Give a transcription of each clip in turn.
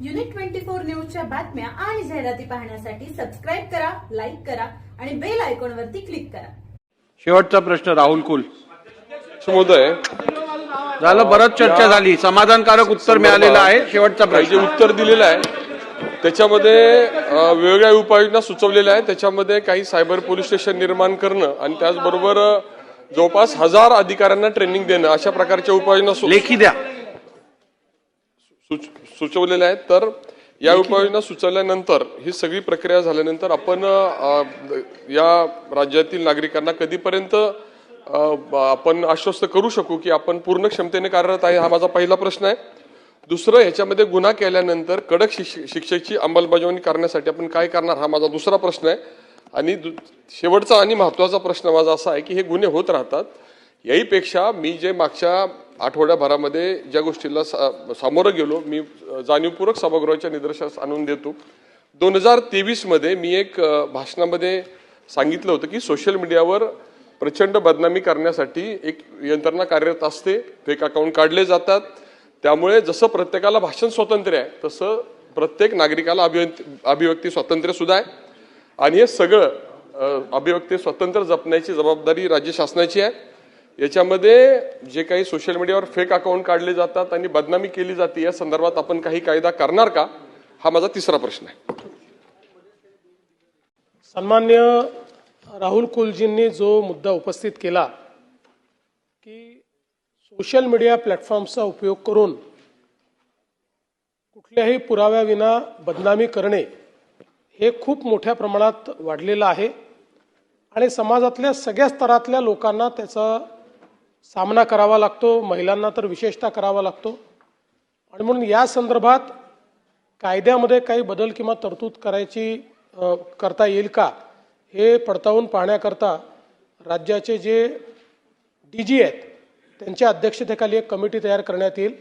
Unit 24 न्यूजच्या बातम्या आणि जाहिराती पाहण्यासाठी सबस्क्राइब करा, लाईक करा आणि बेल आयकॉनवरती क्लिक करा। शेवटचा प्रश्न राहुल कुल महोदय, झालं, बरंच चर्चा झाली, समाधानकारक उत्तर मिळालेलं आहे। शेवटचा जे प्रश्न उत्तर दिलेलं आहे त्याच्यामध्ये वेगवेगळ्या उपाययोजना सुचवलेल्या आहेत। त्याच्यामध्ये काही सायबर पोलीस स्टेशन निर्माण करणं आणि त्याचबरोबर जवळपास 1000 अधिकाऱ्यांना ट्रेनिंग देणं अशा प्रकारच्या उपाययोजना लेखी द्या सुचवलेल्या आहेत। तर या उपाययोजना सुचवल्यानंतर ही सगळी प्रक्रिया झाल्यानंतर आपण या राज्यातील नागरिकांना कधीपर्यंत आपण आश्वस्त करू शकू की आपण पूर्ण क्षमतेने कार्यरत आहे, हा माझा पहिला प्रश्न आहे। दुसरं, याच्यामध्ये गुन्हा केल्यानंतर कडक शिक्षेची अंमलबजावणी करण्यासाठी आपण काय करणार, हा माझा दुसरा प्रश्न आहे। आणि शेवटचा आणि महत्त्वाचा प्रश्न माझा असा आहे की हे गुन्हे होत राहतात, याहीपेक्षा मी जे मागच्या आठवड्याभरामध्ये ज्या गोष्टीला सामोरं गेलो, मी जाणीवपूर्वक सभागृहाच्या निदर्शनास आणून देतो। 2023 मध्ये मी एक भाषणामध्ये सांगितलं होतं की सोशल मीडियावर प्रचंड बदनामी करण्यासाठी एक यंत्रणा कार्यरत असते, फेक अकाउंट काढले जातात। त्यामुळे जसं प्रत्येकाला भाषण स्वातंत्र्य आहे तसं प्रत्येक नागरिकाला अभिव्यक्ती स्वातंत्र्य सुद्धा आहे आणि हे सगळं अभिव्यक्ती स्वातंत्र्य जपण्याची जबाबदारी राज्य शासनाची आहे। याच्यामध्ये जे काही सोशल मीडियावर फेक अकाउंट काढले जातात आणि बदनामी केली जाते या संदर्भात आपण काही कायदा करणार का, हा माझा तिसरा प्रश्न आहे। सन्मान्य राहुल कुलजींनी जो मुद्दा उपस्थित केला की सोशल मीडिया प्लॅटफॉर्मचा उपयोग करून कुठल्याही पुराव्याविना बदनामी करणे हे खूप मोठ्या प्रमाणात वाढलेलं आहे आणि समाजातल्या सगळ्या स्तरातल्या लोकांना त्याचा सामना करावा लागतो, महिलांना तर विशेषतः करावा लागतो। आणि म्हणून या संदर्भात कायद्यामध्ये काही बदल किंवा तरतूद करता येईल का हे पडताळून पाहण्याकरता राज्याचे जे DG आहेत त्यांच्या अध्यक्षतेखाली एक कमिटी तयार करण्यात येईल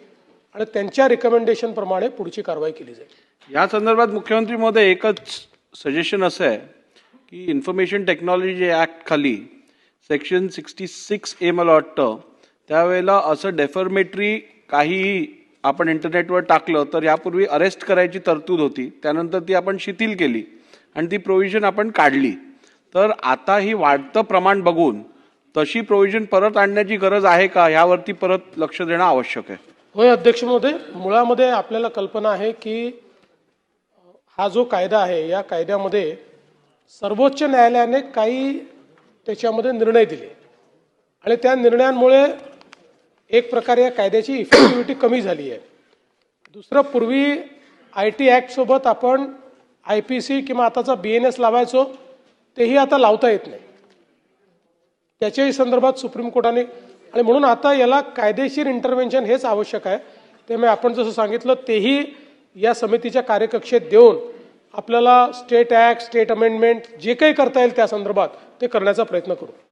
आणि त्यांच्या रिकमेंडेशन प्रमाणे पुढची कारवाई केली जाईल। या संदर्भात मुख्यमंत्री महोदय एकच सजेशन असं आहे की इन्फॉर्मेशन टेक्नॉलॉजी ऍक्ट खाली सेक्शन 66A मला वाटतं, त्यावेळेला असं डेफर्मेटरी काहीही आपण इंटरनेटवर टाकलं तर यापूर्वी अरेस्ट करायची तरतूद होती, त्यानंतर ती आपण शिथिल केली आणि ती प्रोव्हिजन आपण काढली। तर आता ही वाढतं प्रमाण बघून तशी प्रोव्हिजन परत आणण्याची गरज आहे का, यावरती परत लक्ष देणं आवश्यक आहे। होय अध्यक्ष महोदय, मुळामध्ये आपल्याला कल्पना आहे की हा जो कायदा आहे या कायद्यामध्ये सर्वोच्च न्यायालयाने काही त्याच्यामध्ये निर्णय दिले आणि त्या निर्णयांमुळे एक प्रकारे या कायद्याची इफेक्टिव्हिटी कमी झाली आहे। दुसरं, पूर्वी IT ॲक्ट सोबत आपण IPC किंवा आताचा BNS लावायचो, तेही आता लावता येत नाही, त्याच्याही संदर्भात सुप्रीम कोर्टाने, आणि म्हणून आता याला कायदेशीर इंटरव्हेन्शन हेच आवश्यक आहे। त्यामुळे आपण जसं सांगितलं तेही या समितीच्या कार्यकक्षेत देऊन आपल्याला स्टेट ॲक्ट, स्टेट अमेंडमेंट जे काही करता येईल त्या संदर्भात ते करण्याचा प्रयत्न करू।